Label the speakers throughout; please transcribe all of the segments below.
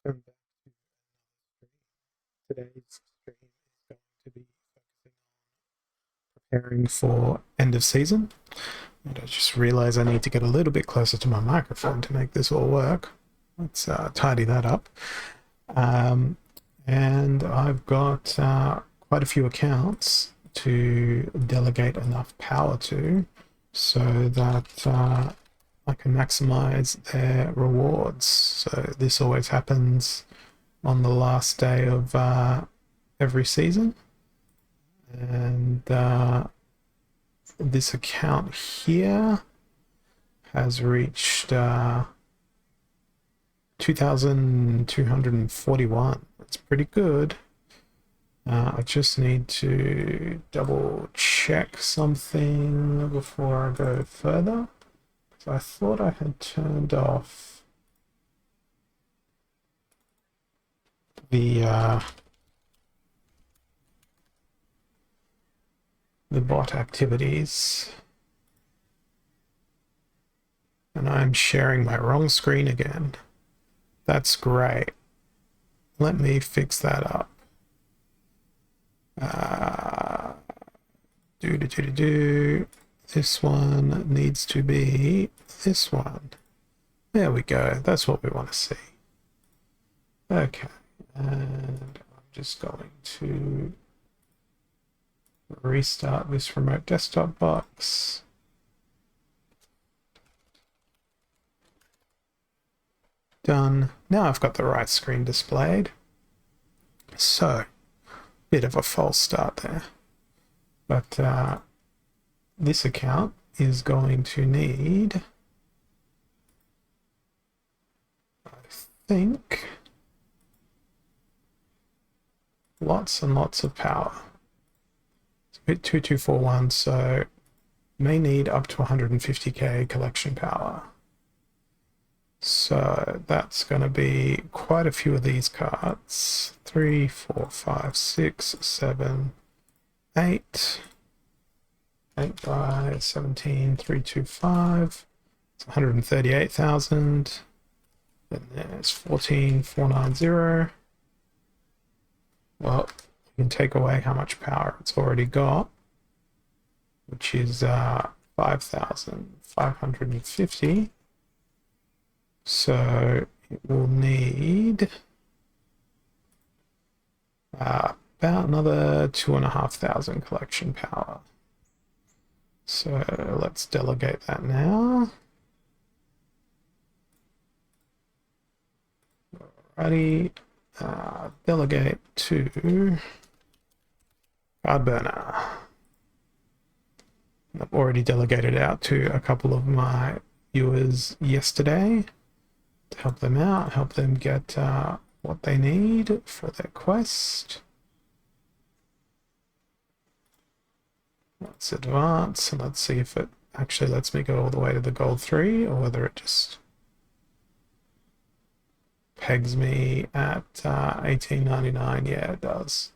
Speaker 1: Welcome back to another stream. Today's stream is going to be focusing on preparing for end of season. And I just realized I need to get a little bit closer to my microphone to make this all work. Let's tidy that up. And I've got quite a few accounts to delegate enough power to so that I can maximize their rewards. So this always happens on the last day of every season. And this account here has reached 2,241. That's pretty good. I just need to double check something before I go further. So I thought I had turned off the bot activities. And I'm sharing my wrong screen again. That's great. Let me fix that up. This one needs to be this one. There we go. That's what we want to see. Okay. And I'm just going to restart this remote desktop box. Done. Now I've got the right screen displayed. So, bit of a false start there. But this account is going to need, I think, lots and lots of power. It's a bit 2241, so may need up to 150k collection power. So that's going to be quite a few of these cards. 3, 4, 5, 6, 7, 8. 8 by 17, 325. It's 138,000. Then there's 14,490. Well, you can take away how much power it's already got, which is 5,550. So it will need about another 2,500 collection power. So let's delegate that now. Alrighty, delegate to card burner. I've already delegated out to a couple of my viewers yesterday to help them out, help them get what they need for their quest. Let's advance and let's see if it actually lets me go all the way to the gold 3 or whether it just pegs me at 1899. Yeah, it does.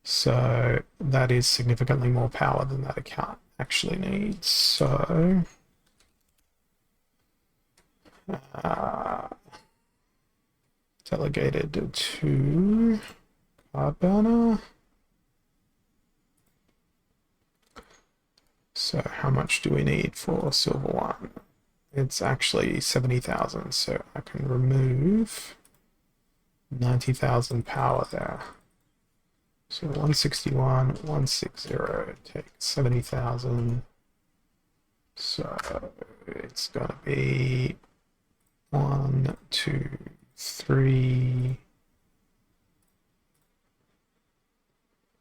Speaker 1: So that is significantly more power than that account actually needs. So delegated to card burner. So how much do we need for silver 1? It's actually 70,000, so I can remove 90,000 power there. So 161, 160, take 70,000. So it's gonna be 1, 2, 3.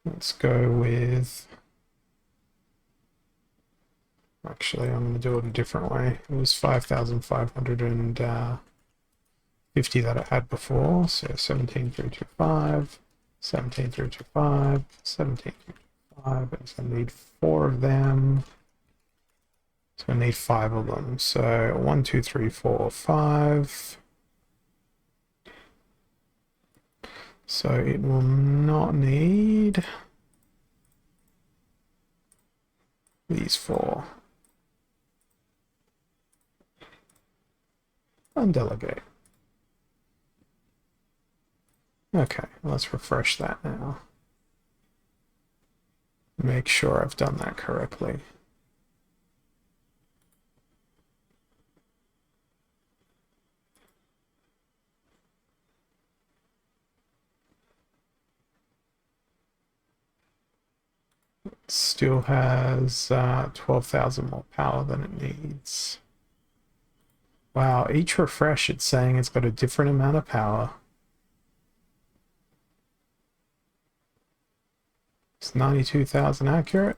Speaker 1: Let's go with, actually I'm going to do it a different way. It was 5,550 that I had before, so 17,325, 17,325, 17,325, and it's going to need 4 of them. It's going to need 5 of them, so 1, 2, 3, 4, 5. So it will not need these 4. Undelegate. Okay, let's refresh that now. Make sure I've done that correctly. Still has 12,000 more power than it needs. Wow, each refresh it's saying it's got a different amount of power. It's 92,000 accurate.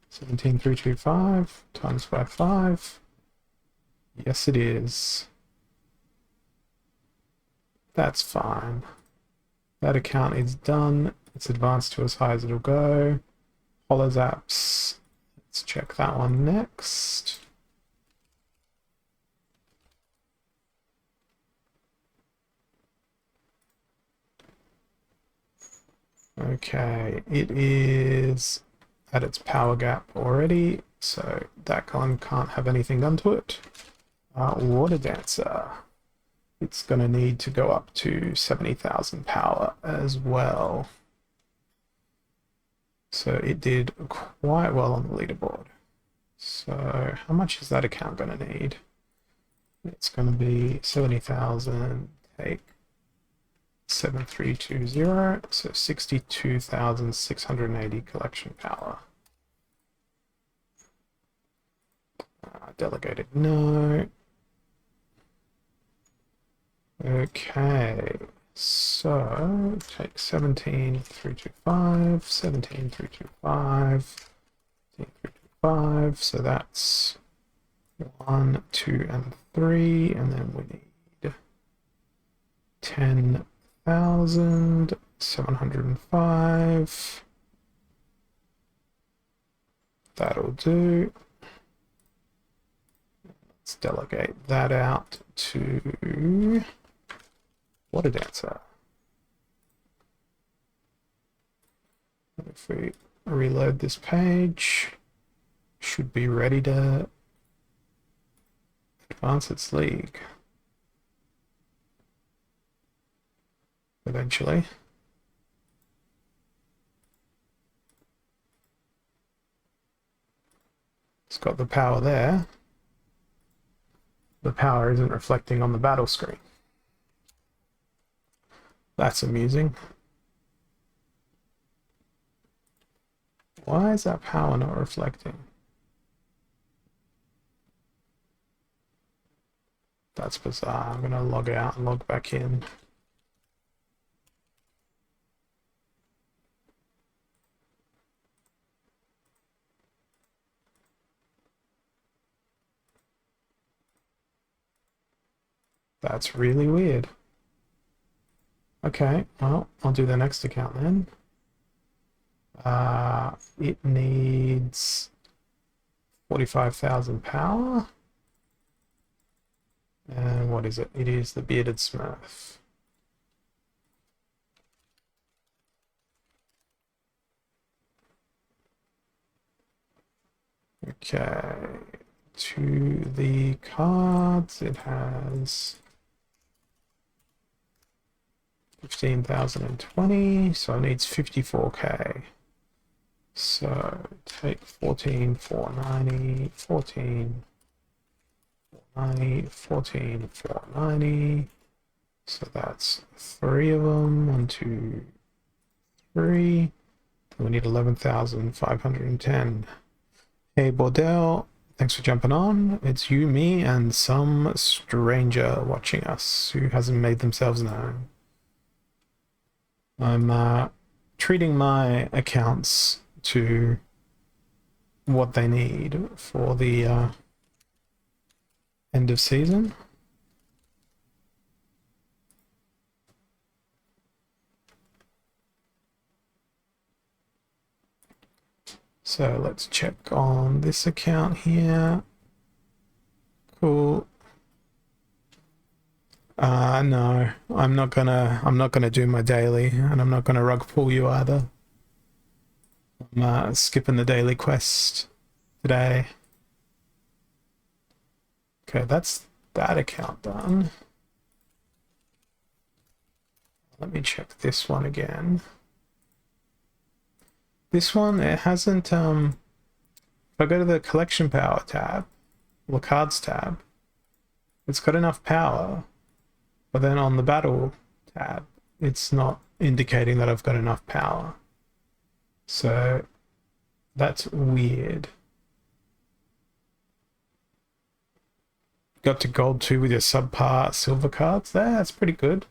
Speaker 1: 17,325 times by 5. Yes, it is. That's fine. That account is done. It's advanced to as high as it'll go. Holozaps. Let's check that one next. Okay, it is at its power gap already, so that one can't have anything done to it. Water Dancer. It's going to need to go up to 70,000 power as well. So it did quite well on the leaderboard. So how much is that account going to need? It's going to be 70,000, take 7320, so 62,680 collection power. Delegated, no. Okay, so take 17,325, 17,325, 17,325, so that's 1, 2, and 3, and then we need 10,705. That'll do. Let's delegate that out to Water Dancer. If we reload this page, should be ready to advance its league eventually. It's got the power there. The power isn't reflecting on the battle screen. That's amusing. Why is that power not reflecting? That's bizarre. I'm going to log out and log back in. That's really weird. Okay, well, I'll do the next account then. It needs 45,000 power. And what is it? It is the Bearded Smurf. Okay, to the cards, it has 15,020, so it needs 54k. So take 14,490, 14,490, 14,490. So that's 3 of them. 1, 2, 3. We need 11,510. Hey Bordell, thanks for jumping on. It's you, me, and some stranger watching us who hasn't made themselves known. I'm treating my accounts to what they need for the end of season. So let's check on this account here. Cool. No, I'm not gonna do my daily, and I'm not gonna rug pull you either. I'm skipping the daily quest today. Okay, that's that account done. Let me check this one again. This one, it hasn't, if I go to the collection power tab, or cards tab, it's got enough power, but then on the battle tab, it's not indicating that I've got enough power. So that's weird. Got to gold 2 with your subpar silver cards there. That's pretty good.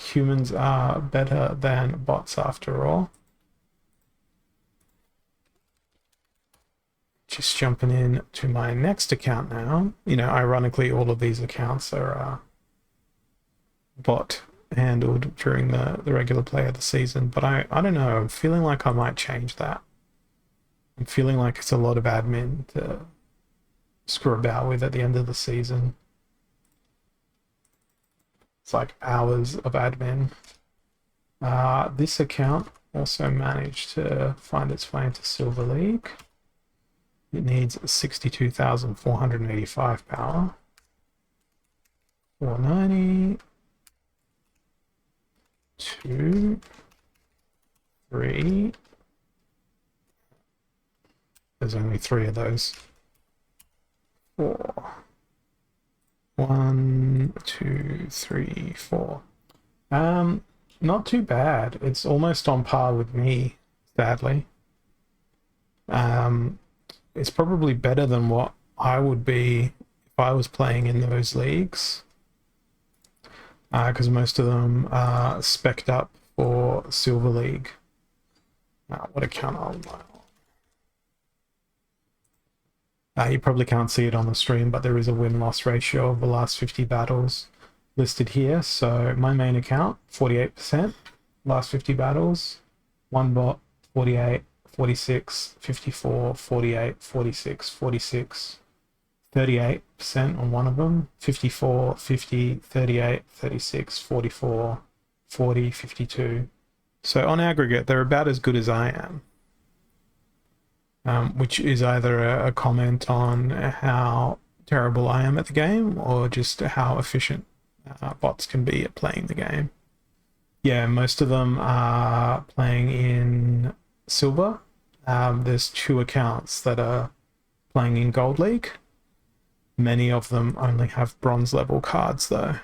Speaker 1: Humans are better than bots after all. Just jumping in to my next account now. You know, ironically, all of these accounts are bot handled during the regular play of the season, but I don't know. I'm feeling like I might change that. I'm feeling like it's a lot of admin to screw about with at the end of the season. It's like hours of admin. This account also managed to find its way into Silver League. It needs 62,485 power. 490. 2, 3. There's only 3 of those. 4. 1, 2, 3, 4. Not too bad. It's almost on par with me, sadly. It's probably better than what I would be if I was playing in those leagues. Because most of them are spec'd up for Silver League. What account am I on? You probably can't see it on the stream, but there is a win-loss ratio of the last 50 battles listed here. So my main account, 48%. Last 50 battles. One bot, 48, 46, 54, 48, 46, 46. 38% on one of them, 54, 50, 38, 36, 44, 40, 52. So on aggregate, they're about as good as I am, which is either a comment on how terrible I am at the game or just how efficient bots can be at playing the game. Yeah, most of them are playing in Silver. There's 2 accounts that are playing in Gold League. Many of them only have bronze level cards though.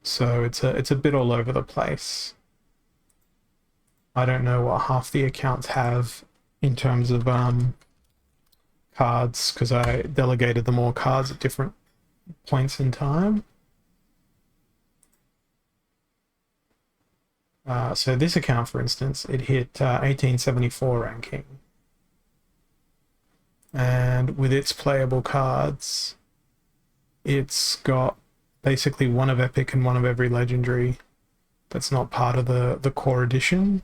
Speaker 1: So it's a bit all over the place. I don't know what half the accounts have in terms of cards, because I delegated them all cards at different points in time. So this account, for instance, it hit 1874 ranking. And with its playable cards, it's got basically one of Epic and one of every Legendary that's not part of the core edition.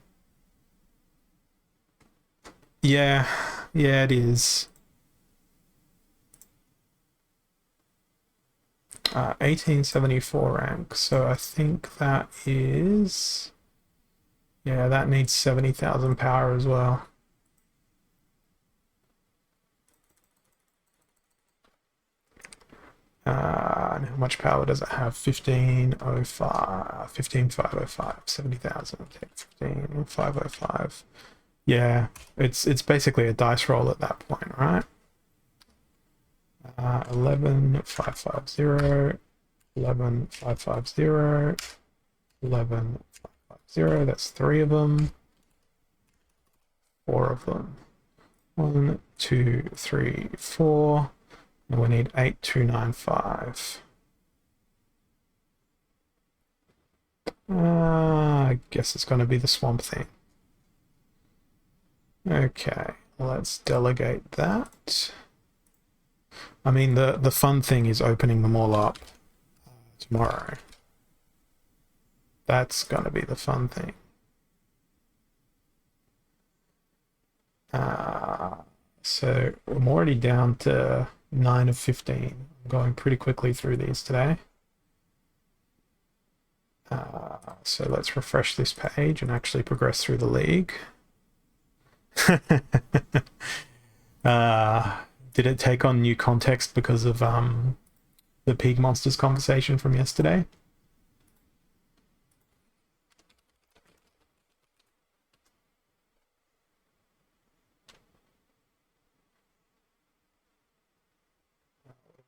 Speaker 1: Yeah, it is. 1874 rank, so I think that is... Yeah, that needs 70,000 power as well. And how much power does it have? 1505, 15,505, 70,000, 15,505. Yeah, it's basically a dice roll at that point, right? 11,550, 11,550, 11,550. That's 3 of them. 4 of them. 1, 2, 3, 4. And we need 8295. I guess it's going to be the Swamp Thing. Okay, let's delegate that. I mean, the fun thing is opening them all up tomorrow. That's going to be the fun thing. So I'm already down to 9 of 15. I'm going pretty quickly through these today. So let's refresh this page and actually progress through the league. Did it take on new context because of the the pig monsters conversation from yesterday.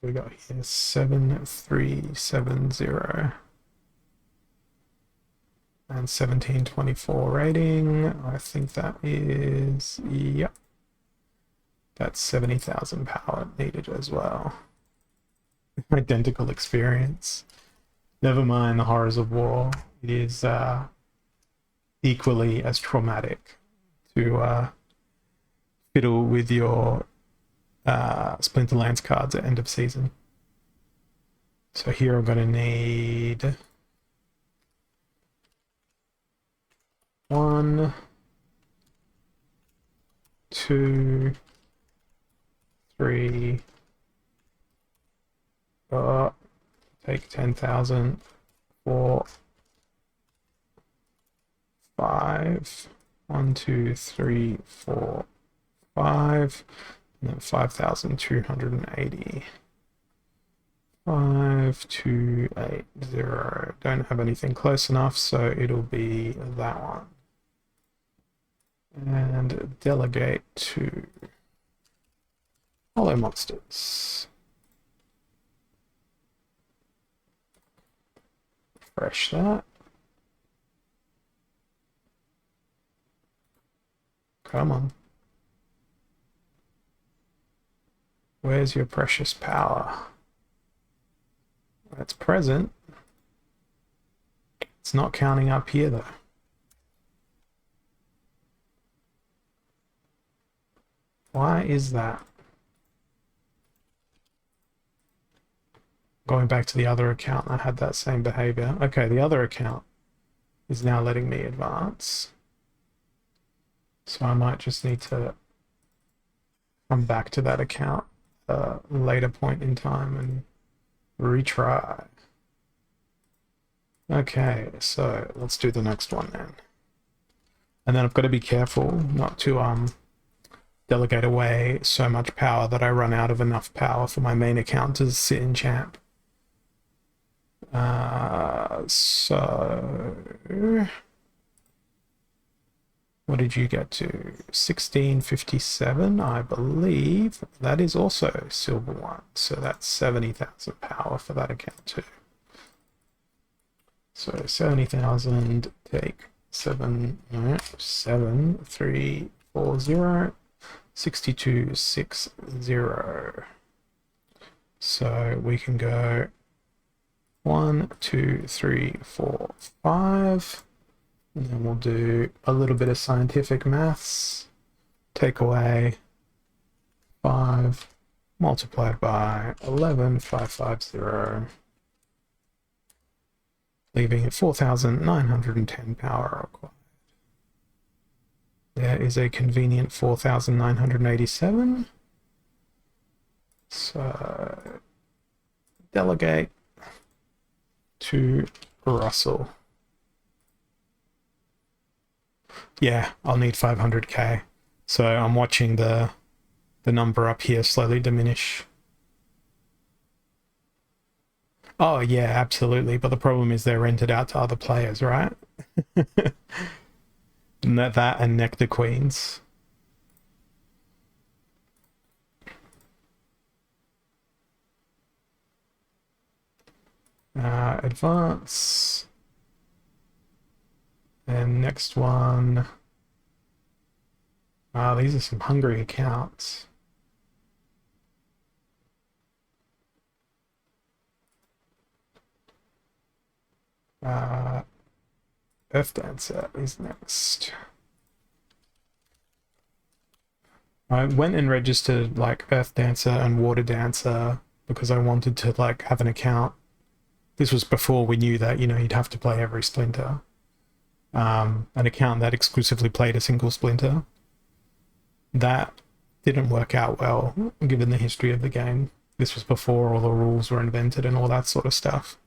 Speaker 1: We got here 7370 and 1724 rating. I think that is, yep, that's 70,000 power needed as well. Identical experience. Never mind the horrors of war. It is equally as traumatic to fiddle with your Splinterlands cards at end of season. So here I'm going to need 1, 2, 3. Take 10,000. 4, 5. 1, 2, 3, 4, 5. And then 5,280. 5280. Don't have anything close enough, so it'll be that one. And delegate to Hollow Monsters. Refresh that. Come on. Where's your precious power? It's present. It's not counting up here though. Why is that? Going back to the other account, I had that same behavior. Okay, the other account is now letting me advance. So I might just need to come back to that account at a later point in time and retry. Okay, so let's do the next one then. And then I've got to be careful not to delegate away so much power that I run out of enough power for my main account to sit in champ. So what did you get to? 1657, I believe. That is also silver 1, so that's 70,000 power for that account too. So 70,000, take 7340, 6260. So we can go 1, 2, 3, 4, 5. And then we'll do a little bit of scientific maths. Take away 5 multiplied by 11,550, leaving it 4,910 power required. There is a convenient 4,987. So delegate to Russell. Yeah, I'll need 500k. So I'm watching the number up here slowly diminish. Oh yeah, absolutely. But the problem is they're rented out to other players, right? That and Nectar Queens. Advance. And next one. These are some hungry accounts. Earth Dancer is next. I went and registered like Earth Dancer and Water Dancer because I wanted to like have an account. This was before we knew that, you know, you'd have to play every Splinter. An account that exclusively played a single Splinter. That didn't work out well, given the history of the game. This was before all the rules were invented and all that sort of stuff.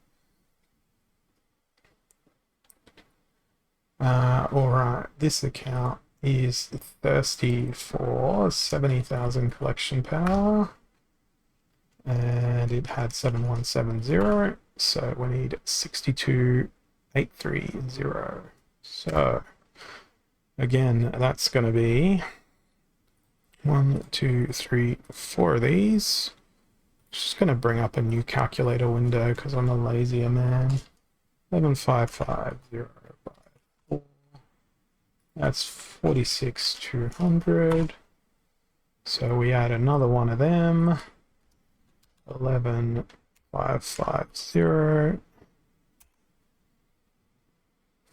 Speaker 1: Alright, this account is thirsty for 70,000 collection power. and it had 7170, so we need 62830. So again, that's going to be 1, 2, 3, 4 of these. Just going to bring up a new calculator window because I'm a lazier man. 115505. That's 46,200. So we add another one of them. 11,550.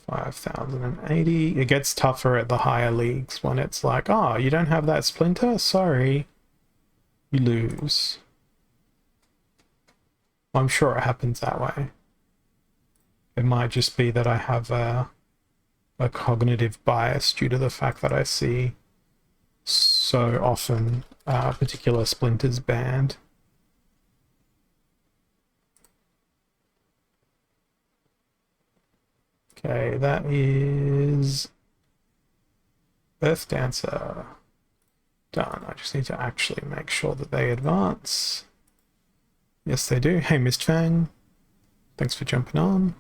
Speaker 1: 5,080. It gets tougher at the higher leagues when it's like, oh, you don't have that splinter? Sorry. You lose. I'm sure it happens that way. It might just be that I have a cognitive bias due to the fact that I see so often particular splinters banned. Okay, that is Earth Dancer. Done. I just need to actually make sure that they advance. Yes, they do. Hey, Mistfang. Thanks for jumping on.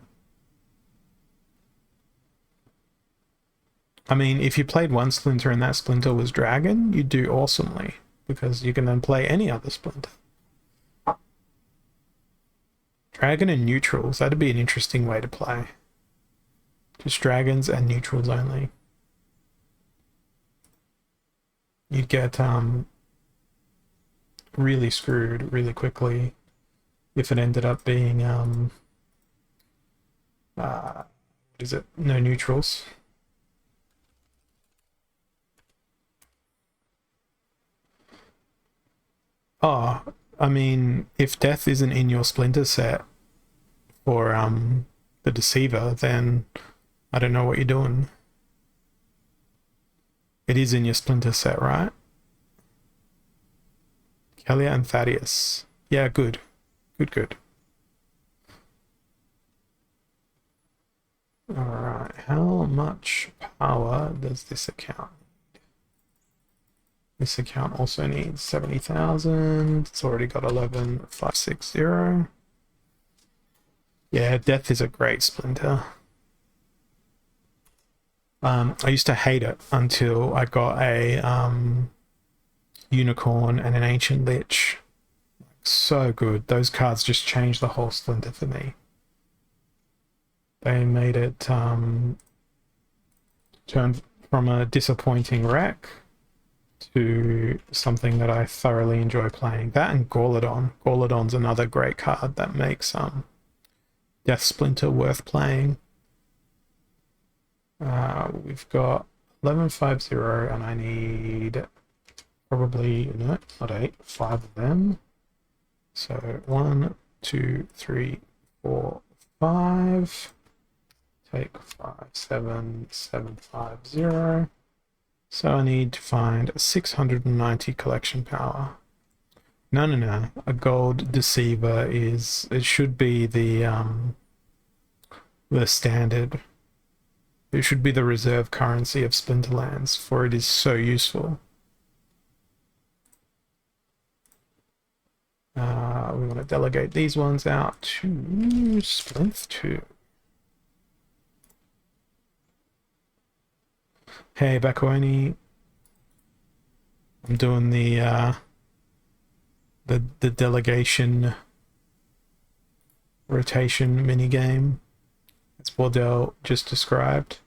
Speaker 1: I mean, if you played one splinter and that splinter was dragon, you'd do awesomely, because you can then play any other splinter. Dragon and neutrals, that'd be an interesting way to play. Just dragons and neutrals only. You'd get really screwed really quickly if it ended up being what is it? No neutrals. Oh, I mean, if death isn't in your splinter set for the deceiver, then I don't know what you're doing. It is in your splinter set, right? Kellia and Thaddeus. Yeah, good. Good. Alright, how much power does this account need? This account also needs 70,000. It's already got 11,560. Yeah, death is a great splinter. I used to hate it until I got a unicorn and an ancient lich. So good. Those cards just changed the whole splinter for me. They made it turn from a disappointing wreck to something that I thoroughly enjoy playing. That and Gorladon. Gorladon's another great card that makes Death Splinter worth playing. We've got 1150 and I need probably, no, not 8, 5 of them. So 1, 2, 3, 4, 5. Take 5, 7, 750. So I need to find 690 collection power. No. A gold deceiver is, it should be the standard. It should be the reserve currency of Splinterlands, for it is so useful. We want to delegate these ones out to Splinth 2. Hey, Bakoni. I'm doing the delegation rotation minigame. As Wardell just described.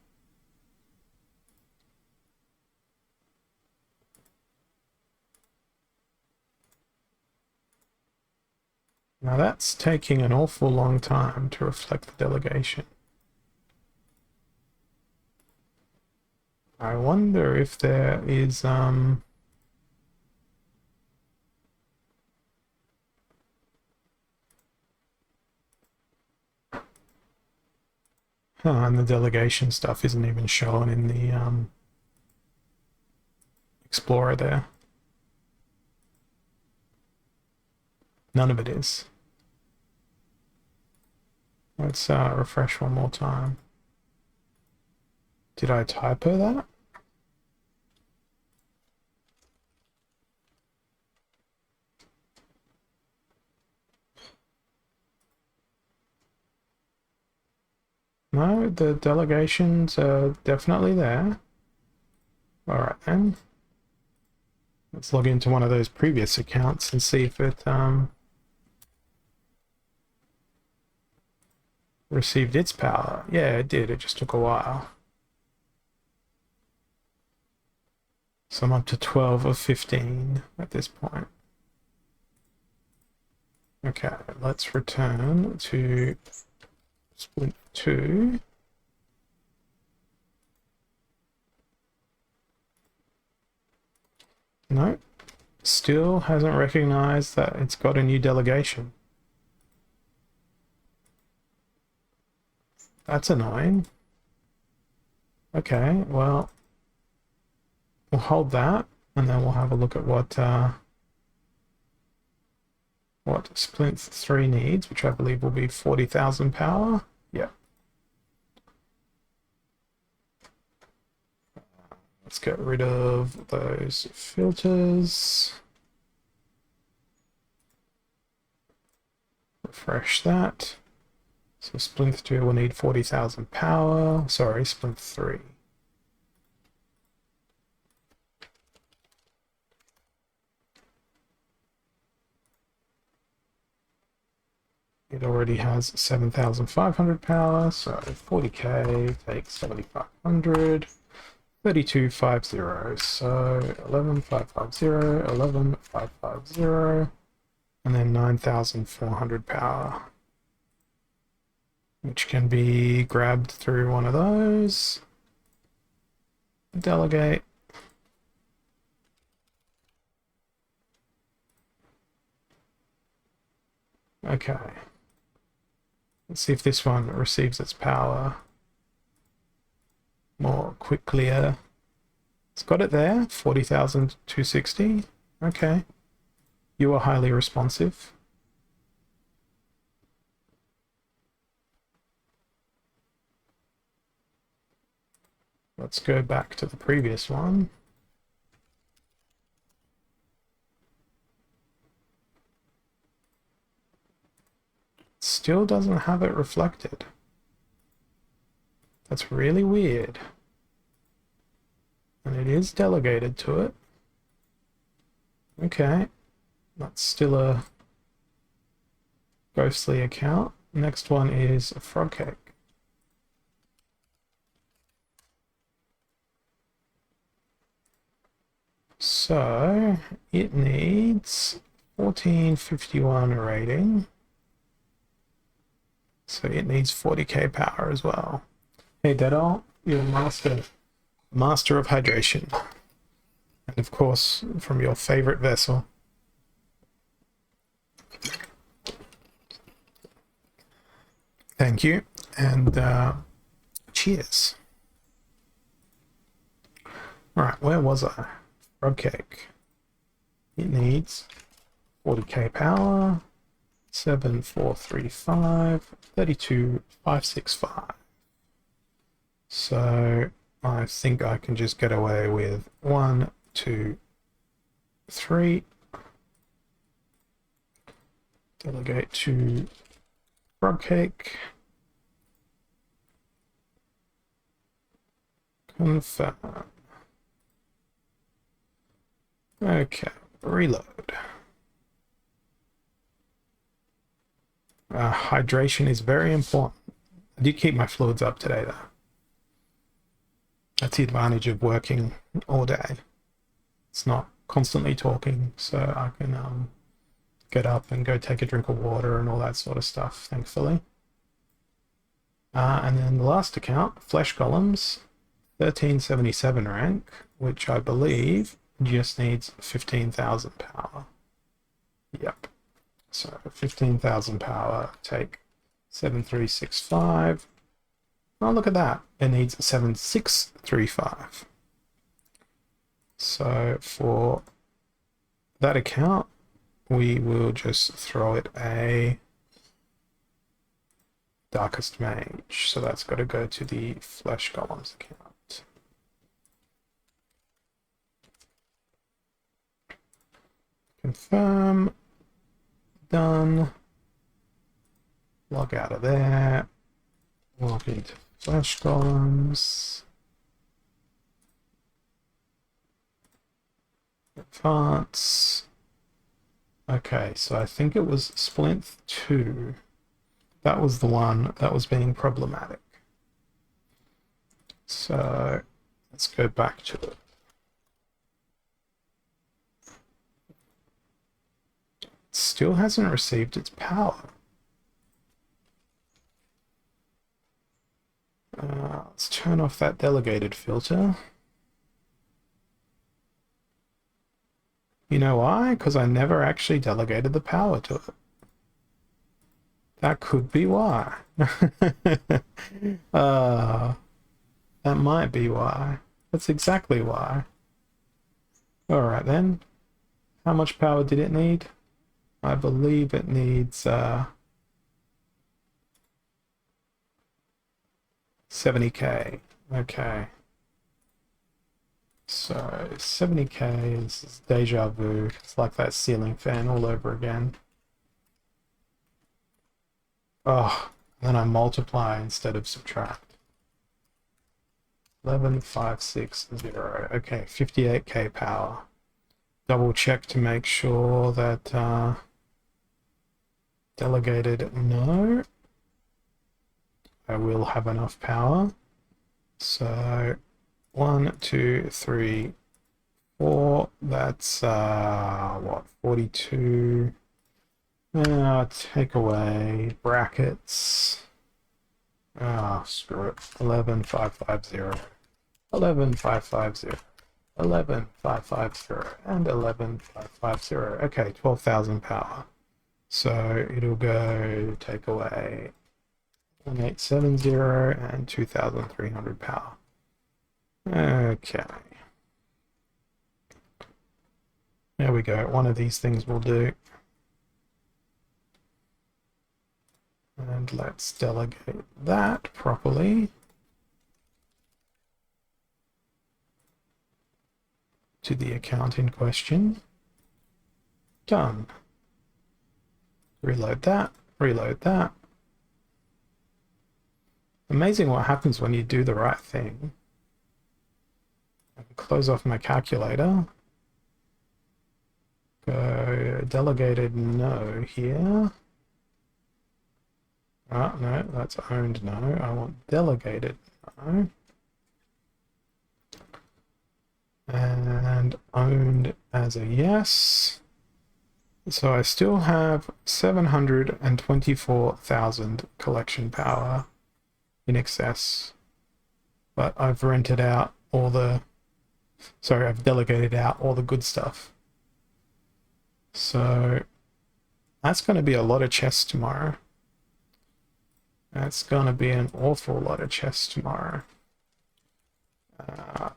Speaker 1: Now that's taking an awful long time to reflect the delegation. I wonder if there is and the delegation stuff isn't even shown in the Explorer there. None of it is. Let's refresh one more time. Did I typo that? No, the delegations are definitely there. Alright then. Let's log into one of those previous accounts and see if it received its power. Yeah, it did. It just took a while. So I'm up to 12 of 15 at this point. Okay, let's return to Splint 2. No, still hasn't recognized that it's got a new delegation. That's annoying. Okay, well, we'll hold that, and then we'll have a look at what Splint 3 needs, which I believe will be 40,000 power. Yeah. Let's get rid of those filters. Refresh that. So Splint 2 will need 40,000 power. Sorry, Splint 3. It already has 7,500 power, so 40k takes 7,500. 3250, so 11,550, 11,550, and then 9,400 power, which can be grabbed through one of those. Delegate. Okay. Let's see if this one receives its power more quickly. It's got it there, 40,260. Okay. You are highly responsive. Let's go back to the previous one. Still doesn't have it reflected. That's really weird. And it is delegated to it. Okay. That's still a ghostly account. Next one is a frog cake. So it needs 1451 rating. So it needs 40k power as well. Hey Deadall, you're a master of hydration. And of course, from your favorite vessel. Thank you, and cheers. Alright, where was I? Frog cake. It needs 40k power, 7435, 32,565. So I think I can just get away with 1, 2, 3. Delegate to frog cake. Confirm. Okay, reload. Hydration is very important. I did keep my fluids up today though. That's the advantage of working all day. It's not constantly talking, so I can get up and go take a drink of water and all that sort of stuff, thankfully. And then the last account, Flesh Golems, 1377 rank, which I believe just needs 15,000 power. Yep. So 15,000 power, take 7365. Oh, look at that. It needs 7635. So for that account, we will just throw it a Darkest Mage. So that's got to go to the Flesh Golems account. Confirm. Done. Log out of there. Log into Flesh golems. Advance. Okay, so I think it was Splinth 2. That was the one that was being problematic. So let's go back to it. It still hasn't received its power. Let's turn off that delegated filter. You know why? Because I never actually delegated the power to it. That could be why. That might be why. That's exactly why. Alright then. How much power did it need? I believe it needs 70k. Okay. So 70k is deja vu. It's like that ceiling fan all over again. Oh, then I multiply instead of subtract. 11560. Okay, 58k power. Double check to make sure that delegated, no. I will have enough power. So 1, 2, 3, 4. That's what, 42. Take away brackets. Screw it. 11550. 11550. 11550 and 11550. Okay, 12,000 power. So it'll go take away 1870 and 2,300 power. Okay. There we go. One of these things will do. And let's delegate that properly to the account in question. Done. Reload that. Reload that. Amazing what happens when you do the right thing. Close off my calculator. Go delegated no here. No, that's owned no. I want delegated no. And owned as a yes. So I still have 724,000 collection power in excess. But I've rented out all the... Sorry, I've delegated out all the good stuff. So that's going to be a lot of chests tomorrow. That's going to be an awful lot of chests tomorrow.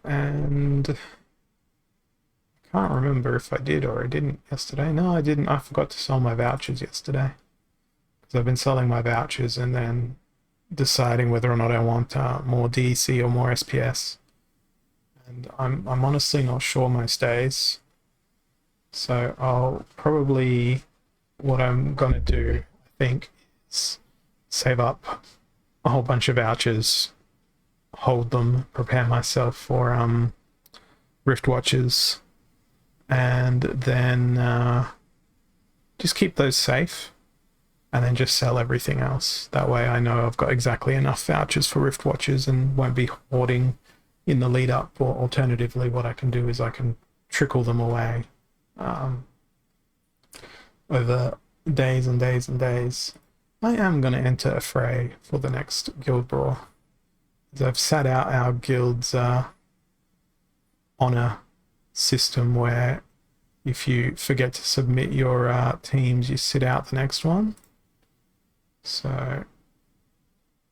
Speaker 1: And I can't remember if I did or I didn't yesterday. No, I didn't. I forgot to sell my vouchers yesterday. Because I've been selling my vouchers and then deciding whether or not I want more DEC or more SPS. And I'm honestly not sure most days. So I'll probably... What I'm going to do, I think, is save up a whole bunch of vouchers, hold them, prepare myself for Rift Watches, and then just keep those safe and then just sell everything else. That way I know I've got exactly enough vouchers for Rift Watches and won't be hoarding in the lead up. Or alternatively, what I can do is I can trickle them away over days and days and days. I am going to enter a fray for the next guild brawl. As I've sat out our guild's honor system where if you forget to submit your teams, you sit out the next one. So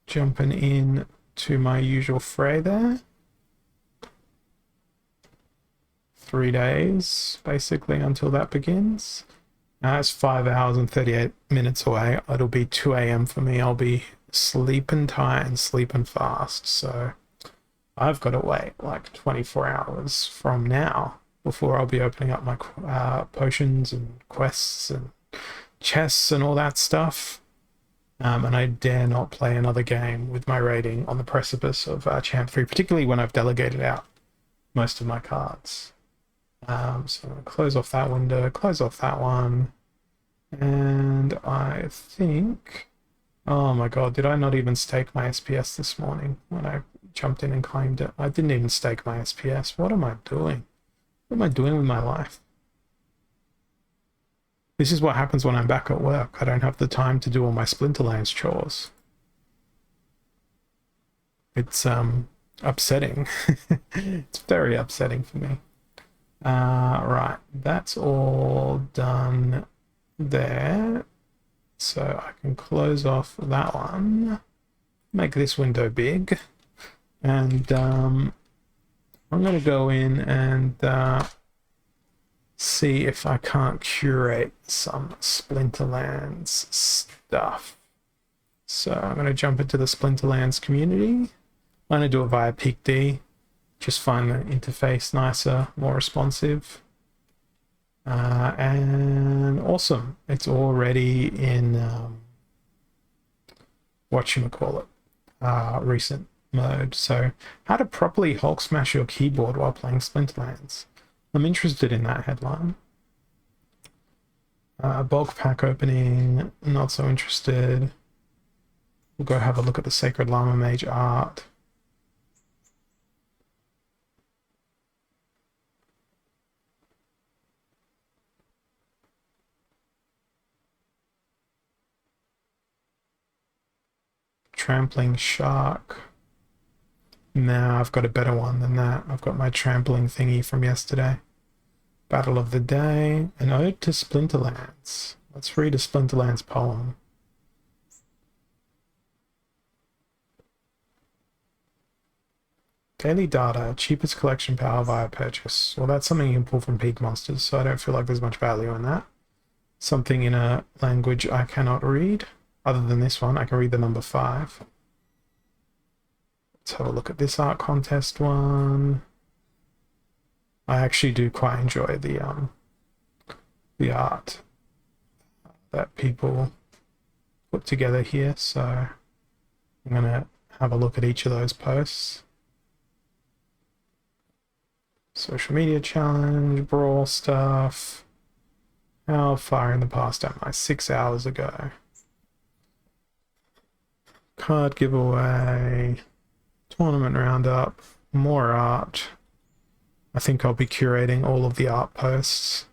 Speaker 1: jumping in to my usual fray there. 3 days basically until that begins. Now it's 5 hours and 38 minutes away. It'll be 2 a.m. for me. I'll be sleeping tight and sleeping fast. So I've got to wait like 24 hours from now before I'll be opening up my potions and quests and chests and all that stuff. And I dare not play another game with my rating on the precipice of Champ 3, particularly when I've delegated out most of my cards. So I'm going to close off that window, close off that one, and I think... Oh my god, did I not even stake my SPS this morning when I jumped in and claimed it? I didn't even stake my SPS. What am I doing? What am I doing with my life? This is what happens when I'm back at work. I don't have the time to do all my Splinterlands chores. It's upsetting. It's very upsetting for me. Right, that's all done there. So I can close off that one. Make this window big. And I'm going to go in and see if I can't curate some Splinterlands stuff. So I'm going to jump into the Splinterlands community. I'm going to do it via PeakD. Just find the interface nicer, more responsive. And awesome. It's already in whatchamacallit, recent mode. So how to properly Hulk smash your keyboard while playing Splinterlands. I'm interested in that headline. Bulk pack opening, not so interested. We'll go have a look at the Sacred Llama Mage art. Trampling Shark. Now I've got a better one than that. I've got my trampling thingy from yesterday. Battle of the Day, an ode to Splinterlands. Let's read a Splinterlands poem. Daily data, cheapest collection power via purchase. Well, that's something you can pull from Peak Monsters, so I don't feel like there's much value in that. Something in a language I cannot read. Other than this one, I can read the number 5. Let's have a look at this art contest one. I actually do quite enjoy the art that people put together here, so I'm gonna have a look at each of those posts. Social media challenge, brawl stuff. How far in the past am I? 6 hours ago. Card giveaway, tournament roundup, more art. I think I'll be curating all of the art posts.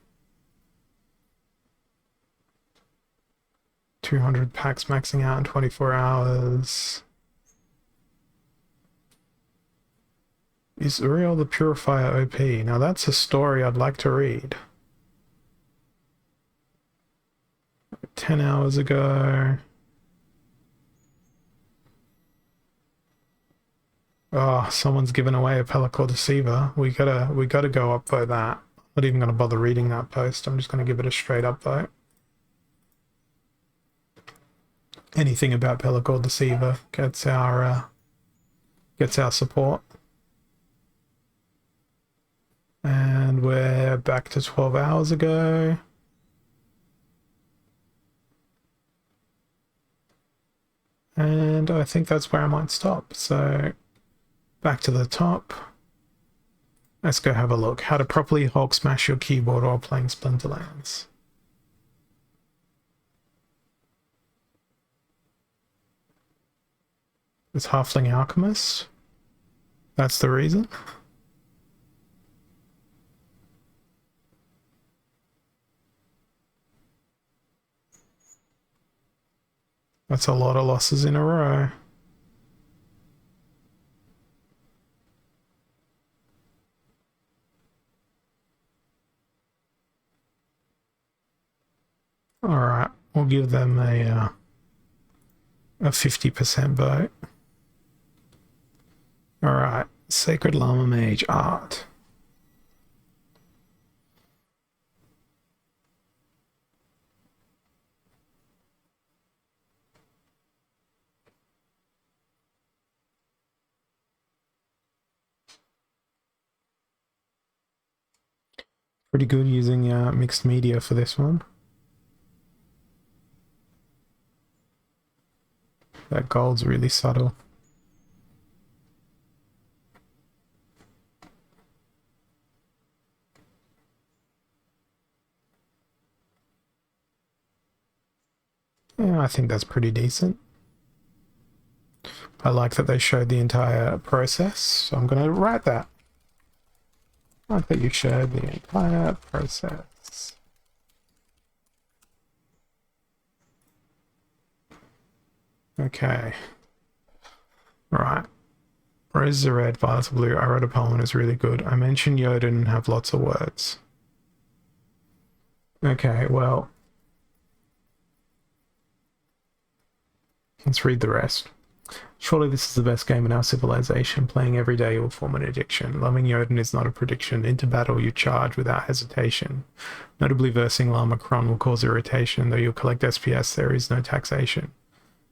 Speaker 1: 200 packs maxing out in 24 hours. Is Uriel the Purifier OP? Now that's a story I'd like to read. 10 hours ago. Oh, someone's given away a Pellicle Deceiver. We gotta go up vote that. I'm not even gonna bother reading that post. I'm just gonna give it a straight up vote. Anything about Pellicle Deceiver gets our support. And we're back to 12 hours ago. And I think that's where I might stop. So back to the top. Let's go have a look. How to properly Hulk smash your keyboard while playing Splinterlands. It's Halfling Alchemist. That's the reason. That's a lot of losses in a row. All right, we'll give them a 50% vote. All right, Sacred Llama Mage art. Pretty good using mixed media for this one. That gold's really subtle. Yeah, I think that's pretty decent. I like that they showed the entire process, so I'm going to write that. I like that you showed the entire process. Okay. Right. Roses are red, violets are blue. I wrote a poem and it's really good. I mentioned Yoda and have lots of words. Okay, well, let's read the rest. Surely this is the best game in our civilization. Playing every day will form an addiction. Loving Yoden is not a prediction. Into battle you charge without hesitation. Notably versing Llama Kron will cause irritation. Though you'll collect SPS, there is no taxation.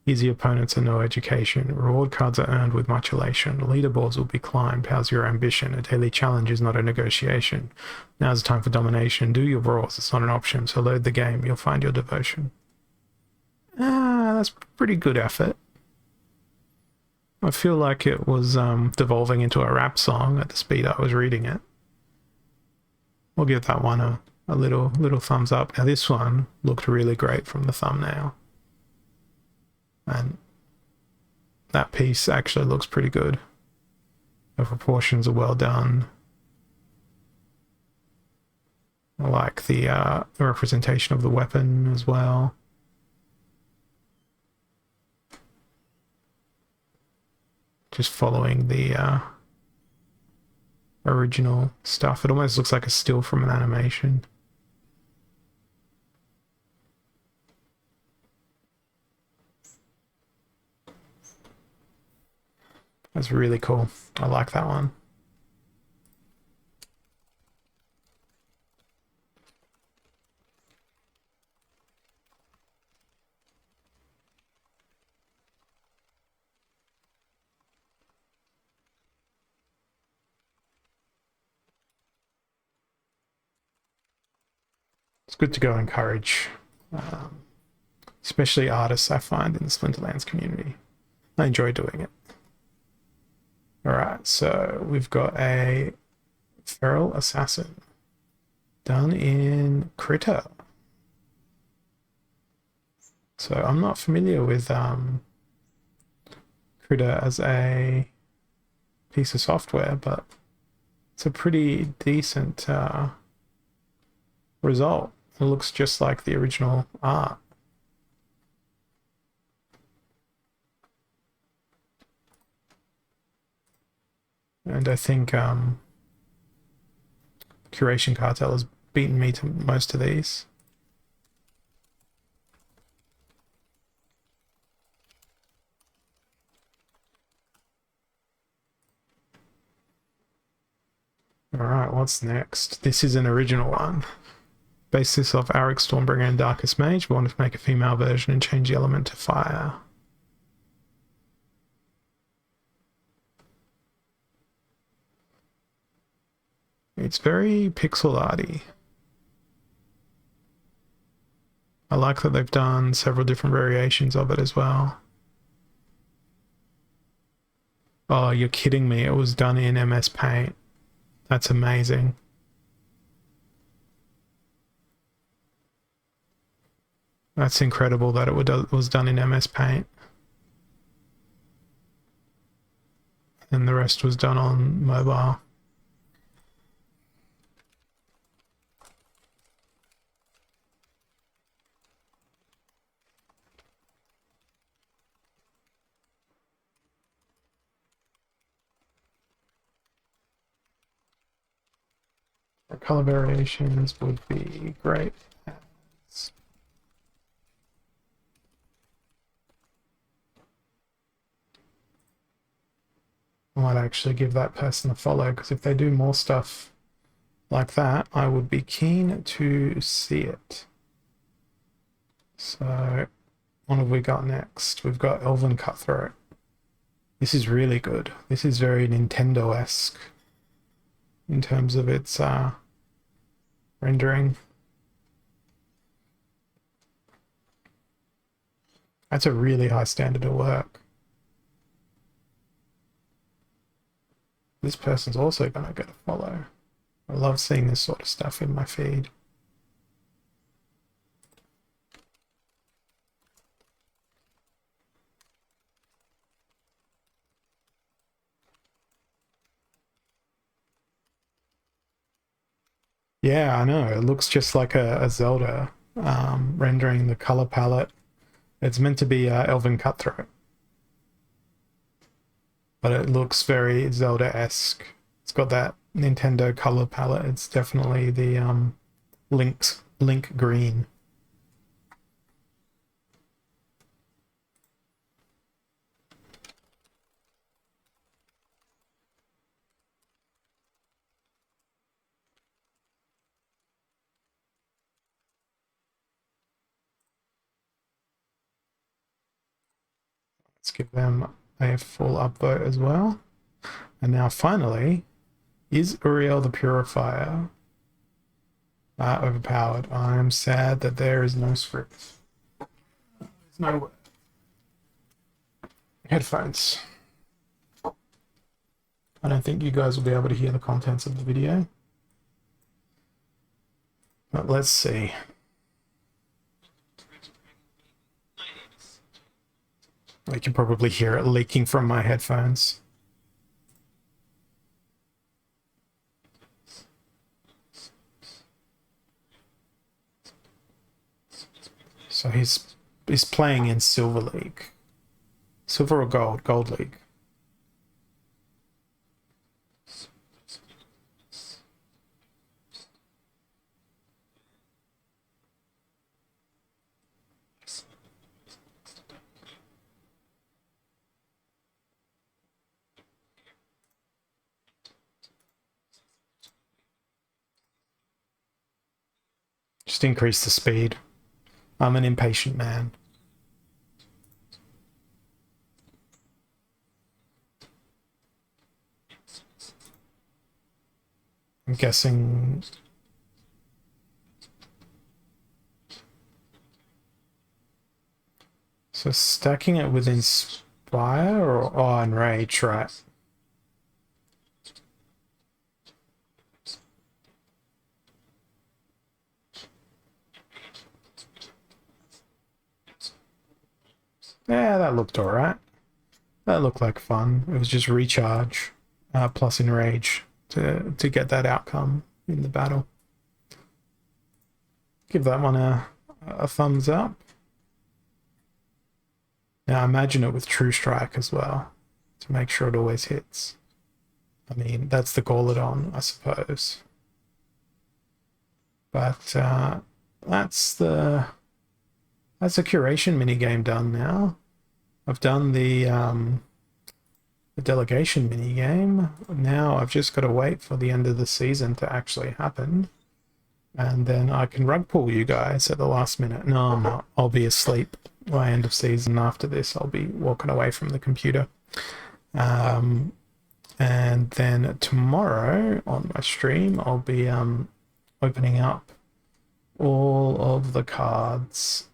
Speaker 1: Easy opponents and no education. Reward cards are earned with much elation. Leaderboards will be climbed. How's your ambition? A daily challenge is not a negotiation. Now's the time for domination. Do your brawls. It's not an option. So load the game. You'll find your devotion. That's pretty good effort. I feel like it was devolving into a rap song at the speed I was reading it. We'll give that one a little thumbs up. Now this one looked really great from the thumbnail. And that piece actually looks pretty good. The proportions are well done. I like the representation of the weapon as well. Just following the original stuff. It almost looks like a still from an animation. That's really cool. I like that one. It's good to go encourage, especially artists I find in the Splinterlands community. I enjoy doing it. Alright, so we've got a feral assassin done in Critter. So I'm not familiar with Critter as a piece of software, but it's a pretty decent result. It looks just like the original art. And I think Curation Cartel has beaten me to most of these. Alright, what's next? This is an original one. Base this off Arik, Stormbringer, and Darkest Mage. We wanted to make a female version and change the element to fire. It's very pixel arty. I like that they've done several different variations of it as well. Oh, you're kidding me. It was done in MS Paint. That's amazing. That's incredible that it was done in MS Paint. And the rest was done on mobile. Color variations would be great. I might actually give that person a follow, because if they do more stuff like that, I would be keen to see it. So, what have we got next? We've got Elven Cutthroat. This is really good. This is very Nintendo-esque in terms of its rendering. That's a really high standard of work. This person's also going to get a follow. I love seeing this sort of stuff in my feed. Yeah, I know. It looks just like a Zelda, rendering the color palette. It's meant to be Elven Cutthroat, but it looks very Zelda-esque. It's got that Nintendo color palette. It's definitely the Link green. Let's give them a full upvote as well. And now finally, is Uriel the Purifier overpowered? I'm sad that there is no script. There's no headphones. I don't think you guys will be able to hear the contents of the video. But let's see. I can probably hear it leaking from my headphones. So he's playing in Silver League. Silver or Gold? Gold League. Just increase the speed. I'm an impatient man. I'm guessing... So stacking it with Inspire or... Oh, Enrage, right. Yeah, that looked alright. That looked like fun. It was just recharge plus Enrage to get that outcome in the battle. Give that one a thumbs up. Now imagine it with True Strike as well to make sure it always hits. I mean, that's the Gauledon, I suppose. But that's the curation minigame done now. I've done the delegation minigame. Now I've just got to wait for the end of the season to actually happen. And then I can rug pull you guys at the last minute. No, I'm not. I'll be asleep by end of season. After this, I'll be walking away from the computer. And then tomorrow on my stream, I'll be opening up all of the cards.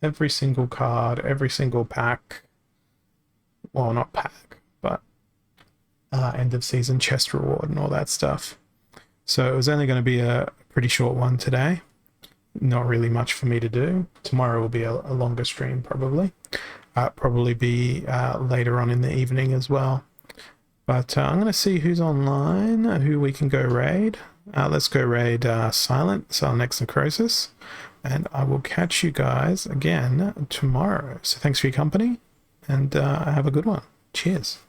Speaker 1: Every single card, every single pack. Well, not pack, but end of season chest reward and all that stuff. So it was only going to be a pretty short one today. Not really much for me to do. Tomorrow will be a longer stream, probably. Probably be later on in the evening as well. But I'm going to see who's online, who we can go raid. Let's go raid Silent, Silent Necrosis. And I will catch you guys again tomorrow. So thanks for your company, and have a good one. Cheers.